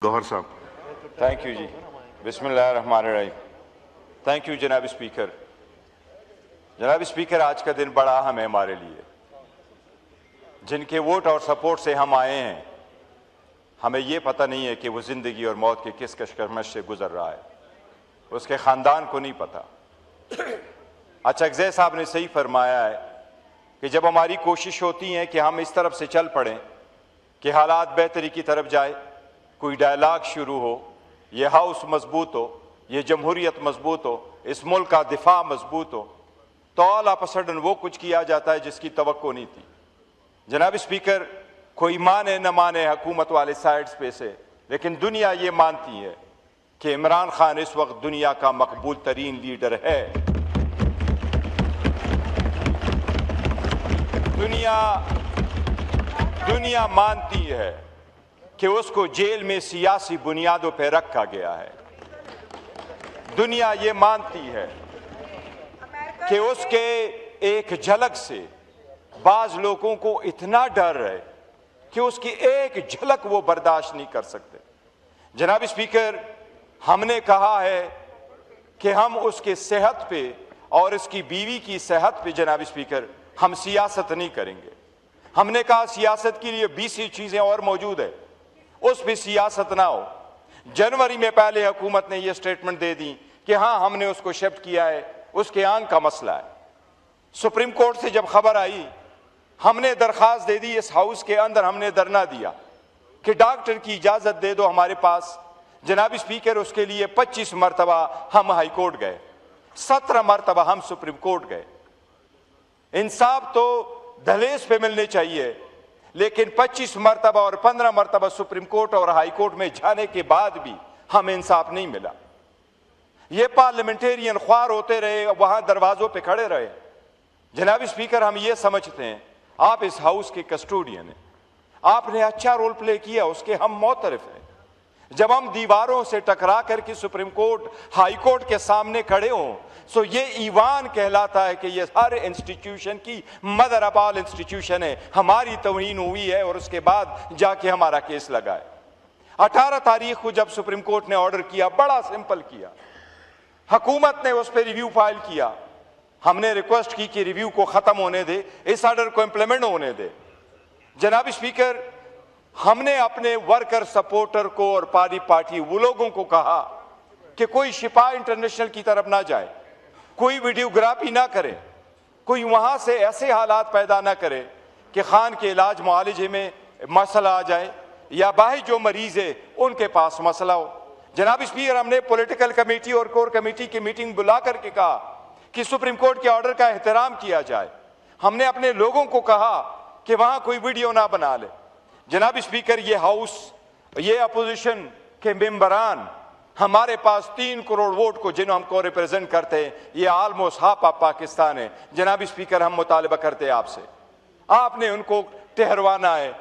गौहर साहब। Thank you जी। बिस्मिल्लाहिर्रहमानिर्रहीम। Thank you जनाब स्पीकर। जनाब स्पीकर, आज का दिन बड़ा अहम है हमारे लिए। जिनके वोट और सपोर्ट से हम आए हैं, हमें ये पता नहीं है कि वो जिंदगी और मौत के किस कशमकश से गुजर रहा है, उसके खानदान को नहीं पता। अचकज़ई साहब ने सही फरमाया है कि जब हमारी कोशिश होती है कि हम इस तरफ से चल पड़ें कि हालात बेहतरी की तरफ जाए, कोई डायलॉग शुरू हो, ये हाउस मजबूत हो, ये जमहूरियत मजबूत हो, इस मुल्क का दिफा मजबूत हो, तो ऑल ऑफ अ सडन वो कुछ किया जाता है जिसकी तवक्को नहीं थी। जनाब स्पीकर, कोई माने न माने हुकूमत वाले साइड्स पे से, लेकिन दुनिया ये मानती है कि इमरान खान इस वक्त दुनिया का मकबूल तरीन लीडर है। दुनिया मानती है कि उसको जेल में सियासी बुनियादों पर रखा गया है। दुनिया ये मानती है कि उसके एक झलक से बाज लोगों को इतना डर है कि उसकी एक झलक वो बर्दाश्त नहीं कर सकते। जनाब स्पीकर, हमने कहा है कि हम उसके सेहत पे और इसकी बीवी की सेहत पे, जनाब स्पीकर, हम सियासत नहीं करेंगे। हमने कहा सियासत के लिए 20 चीजें और मौजूद है, उस पर सियासत ना हो। जनवरी में पहले हुकूमत ने यह स्टेटमेंट दे दी कि हाँ, हमने उसको शिफ्ट किया है, उसके आंख का मसला है। सुप्रीम कोर्ट से जब खबर आई, हमने दरखास्त दे दी, इस हाउस के अंदर हमने धरना दिया कि डॉक्टर की इजाजत दे दो हमारे पास। जनाब स्पीकर, उसके लिए 25 मरतबा हम हाई कोर्ट गए, 17 मरतबा हम सुप्रीम कोर्ट गए। इंसाफ तो दहलीज पे मिलने चाहिए, लेकिन 25 मरतबा और 15 मरतबा सुप्रीम कोर्ट और हाई कोर्ट में जाने के बाद भी हमें इंसाफ नहीं मिला। ये पार्लियामेंटेरियन ख्वार होते रहे, वहां दरवाजों पे खड़े रहे। जनाब स्पीकर, हम ये समझते हैं आप इस हाउस के कस्टोडियन हैं, आपने अच्छा रोल प्ले किया, उसके हम मोतरफ हैं। जब हम दीवारों से टकरा करके सुप्रीम कोर्ट, हाई कोर्ट के सामने खड़े हों, सो ये ईवान कहलाता है कि ये हर इंस्टीट्यूशन की मदर ऑफ ऑल इंस्टीट्यूशन है। हमारी तौहीन हुई है और उसके बाद जाके हमारा केस लगा है। 18 तारीख को जब सुप्रीम कोर्ट ने ऑर्डर किया, बड़ा सिंपल किया, हुकूमत ने उस पर रिव्यू फाइल किया। हमने रिक्वेस्ट की कि रिव्यू को खत्म होने दे, इस ऑर्डर को इंप्लीमेंट होने दे। जनाब स्पीकर, हमने अपने वर्कर सपोर्टर को और पार्टी वो लोगों को कहा कि कोई शिफा इंटरनेशनल की तरफ ना जाए, कोई वीडियोग्राफी ना करे, कोई वहां से ऐसे हालात पैदा ना करे कि खान के इलाज मुआलजे में मसला आ जाए या बाहर जो मरीज है उनके पास मसला हो। जनाब स्पीकर, हमने पॉलिटिकल कमेटी और कोर कमेटी की मीटिंग बुला करके कहा कि सुप्रीम कोर्ट के ऑर्डर का एहतराम किया जाए। हमने अपने लोगों को कहा कि वहां कोई वीडियो ना बना ले। जनाब स्पीकर, ये हाउस, ये अपोजिशन के मेंबरान, हमारे पास 3 करोड़ वोट को जिन्हें हमको रिप्रेजेंट करते हैं, ये ऑलमोस्ट हाफ ऑफ पाकिस्तान है। जनाब स्पीकर, हम मुतालबा करते हैं आपसे, आपने उनको ठहरवाना है।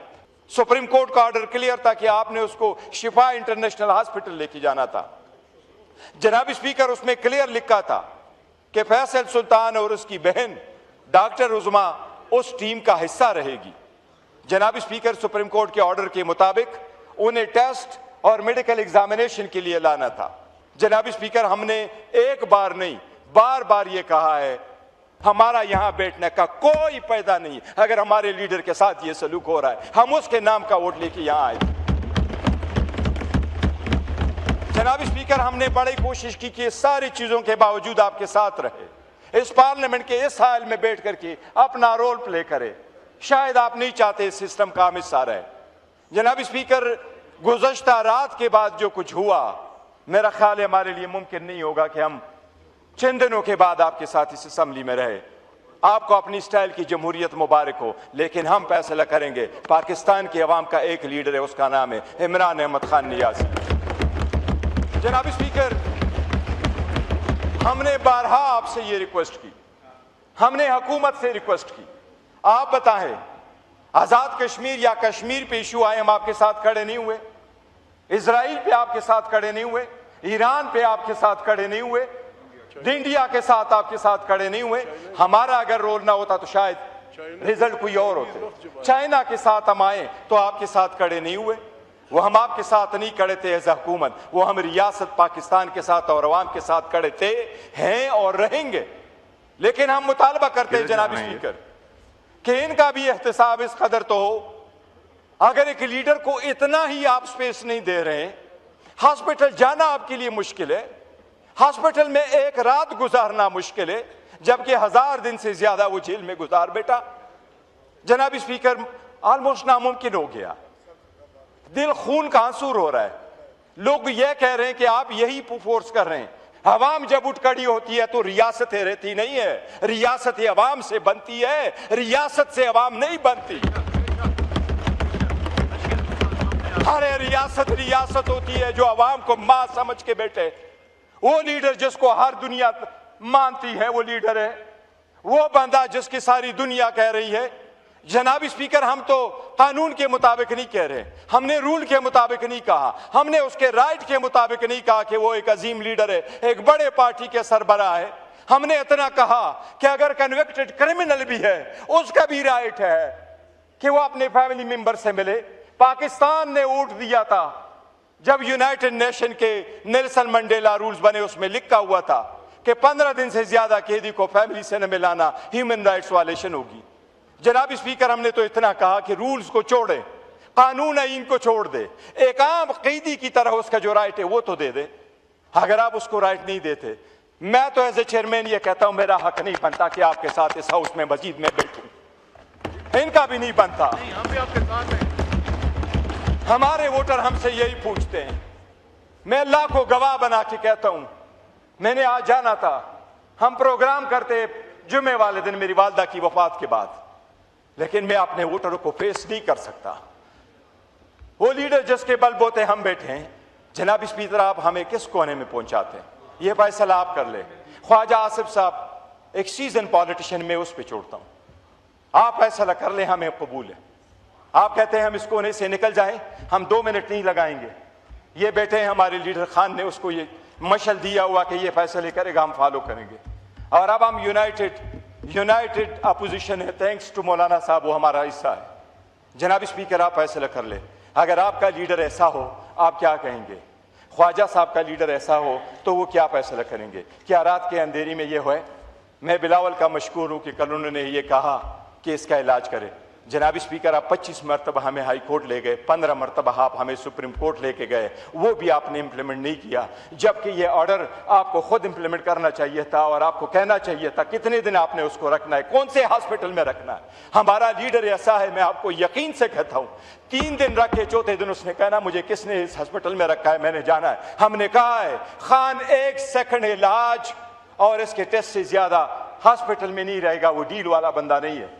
सुप्रीम कोर्ट का ऑर्डर क्लियर था कि आपने उसको शिफा इंटरनेशनल हॉस्पिटल लेके जाना था। जनाब स्पीकर, उसमें क्लियर लिखा था कि फैसल सुल्तान और उसकी बहन डॉक्टर उज़मा उस टीम का हिस्सा रहेगी। जनाब स्पीकर, सुप्रीम कोर्ट के ऑर्डर के मुताबिक उन्हें टेस्ट और मेडिकल एग्जामिनेशन के लिए लाना था। जनाब स्पीकर, हमने एक बार नहीं, बार बार ये कहा है, हमारा यहां बैठने का कोई फायदा नहीं। अगर हमारे लीडर के साथ ये सलूक हो रहा है, हम उसके नाम का वोट लेके यहां आए। जनाब स्पीकर, हमने बड़ी कोशिश की कि सारी चीजों के बावजूद आपके साथ रहे, इस पार्लियामेंट के इस हाल में बैठ करके अपना रोल प्ले करे। शायद आप नहीं चाहते इस सिस्टम का हम हिस्सा रहे। जनाब स्पीकर, गुज़श्ता रात के बाद जो कुछ हुआ, मेरा ख्याल है हमारे लिए मुमकिन नहीं होगा कि हम चंद दिनों के बाद आपके साथ इस असेंबली में रहे। आपको अपनी स्टाइल की जमहूरियत मुबारक हो, लेकिन हम फैसला करेंगे। पाकिस्तान की अवाम का एक लीडर है, उसका नाम है इमरान अहमद खान नियाज़ी। जनाब स्पीकर, हमने बारहा आपसे ये रिक्वेस्ट की, हमने हुकूमत से रिक्वेस्ट की, आप बताएं, आजाद कश्मीर या कश्मीर पे इशू आए, हम आपके साथ खड़े नहीं हुए। इजराइल पे आपके साथ खड़े नहीं हुए, ईरान पे आपके साथ खड़े नहीं हुए, इंडिया के साथ आपके साथ खड़े नहीं हुए। हमारा अगर रोल ना होता तो शायद रिजल्ट कोई और होते। चाइना के साथ हम आए तो आपके साथ खड़े नहीं हुए। वो हम आपके साथ नहीं खड़े थे एज हुकूमत, वो हम रियासत पाकिस्तान के साथ और अवाम के साथ खड़े थे, हैं और रहेंगे। लेकिन हम मुतालबा करते हैं जनाब स्पीकर कि इनका भी एहतसाब इस कदर तो हो। अगर एक लीडर को इतना ही आप स्पेस नहीं दे रहे, हॉस्पिटल जाना आपके लिए मुश्किल है, हॉस्पिटल में एक रात गुजारना मुश्किल है, जबकि 1000 दिन से ज्यादा वो जेल में गुजार बैठा। जनाब स्पीकर, ऑलमोस्ट नामुमकिन हो गया, दिल खून का आंसू रो रहा है। लोग ये कह रहे हैं कि आप यही फोर्स कर रहे हैं। अवाम जब उठ खड़ी होती है तो रियासतें रहती नहीं है, रियासतें अवाम से बनती है, रियासत से अवाम नहीं बनती। अरे रियासत रियासत होती है जो अवाम को मां समझ के बैठे। वो लीडर जिसको हर दुनिया मानती है वो लीडर है, वो बंदा जिसकी सारी दुनिया कह रही है। जनाब स्पीकर, हम तो कानून के मुताबिक नहीं कह रहे, हमने रूल के मुताबिक नहीं कहा, हमने उसके राइट के मुताबिक नहीं कहा कि वो एक अजीम लीडर है, एक बड़े पार्टी के सरबराह है। हमने इतना कहा कि अगर कन्विक्टेड क्रिमिनल भी है उसका भी राइट है कि वो अपने फैमिली मेंबर से मिले। पाकिस्तान ने वोट दिया था जब यूनाइटेड नेशन के नेल्सन मंडेला रूल्स बने, उसमें लिखा हुआ था कि 15 दिन से ज्यादा कैदी को फैमिली से न मिलाना ह्यूमन राइट्स वायलेशन होगी। जनाब स्पीकर, हमने तो इतना कहा कि रूल्स को छोड़े, कानून आईन को छोड़ दे, एक आम कैदी की तरह उसका जो राइट है वो तो दे दे। अगर आप उसको राइट नहीं देते, मैं तो एज ए चेयरमैन ये कहता हूं मेरा हक नहीं बनता कि आपके साथ इस हाउस में मस्जिद में बैठूं, इनका भी नहीं बनता। हम भी आपके साथ हैं। हमारे वोटर हमसे यही पूछते हैं। मैं अल्लाह को गवाह बना के कहता हूं, मैंने आज जाना था, हम प्रोग्राम करते जुमे वाले दिन मेरी वालदा की वफात के बाद, लेकिन मैं अपने वोटरों को फेस नहीं कर सकता। वो लीडर जिसके बलबूते हम बैठे हैं, जनाब स्पीकर, आप हमें किस कोने में पहुंचाते हैं ये फैसला आप कर ले। ख्वाजा आसिफ साहब एक सीजन पॉलिटिशियन, में उस पर छोड़ता हूं, आप फैसला कर ले, हमें कबूल है। आप कहते हैं हम इस कोने से निकल जाएं, हम 2 मिनट नहीं लगाएंगे। ये बैठे हैं हमारे लीडर खान ने उसको ये मशल दिया हुआ कि ये फैसले करेगा, हम फॉलो करेंगे। और अब हम यूनाइटेड अपोजिशन है, थैंक्स टू मौलाना साहब, वो हमारा हिस्सा है। जनाब स्पीकर, आप फैसला कर ले, अगर आपका लीडर ऐसा हो आप क्या कहेंगे? ख्वाजा साहब का लीडर ऐसा हो तो वो क्या फैसला करेंगे? क्या रात के अंधेरी में ये होए? मैं बिलावल का मशकूर हूं कि कल उन्होंने ये कहा कि इसका इलाज करें। जनाब स्पीकर, आप 25 मरतबा हमें हाई कोर्ट ले गए, 15 मरतबा आप हमें सुप्रीम कोर्ट लेके गए, वो भी आपने इंप्लीमेंट नहीं किया, जबकि ये ऑर्डर आपको खुद इंप्लीमेंट करना चाहिए था और आपको कहना चाहिए था कितने दिन आपने उसको रखना है, कौन से हॉस्पिटल में रखना है। हमारा लीडर ऐसा है, मैं आपको यकीन से कहता हूं, 3 दिन रखे, चौथे दिन उसने कहना मुझे किसने इस हॉस्पिटल में रखा है, मैंने जाना है। हमने कहा है खान 1 सेकंड इलाज और इसके टेस्ट से ज्यादा हॉस्पिटल में नहीं रहेगा, वो डील वाला बंदा नहीं है।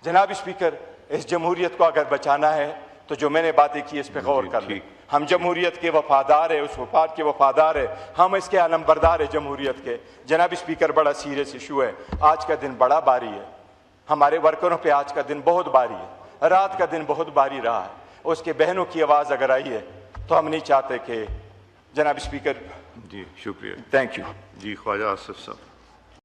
जनाब स्पीकर, इस जमहूरियत को अगर बचाना है तो जो मैंने बातें की इस पे गौर कर लें। हम जमहूरियत के वफादार है, उस वफाद के वफादार है, हम इसके आलमबरदार है जमहूरियत के। जनाब स्पीकर, बड़ा सीरियस इशू है, आज का दिन बड़ा भारी है, हमारे वर्करों पे आज का दिन बहुत भारी है, रात का दिन बहुत भारी रहा है। उसके बहनों की आवाज़ अगर आई है तो हम नहीं चाहते कि जनाब स्पीकर। जी शुक्रिया, थैंक यू जी ख्वाजा आसिफ साहब।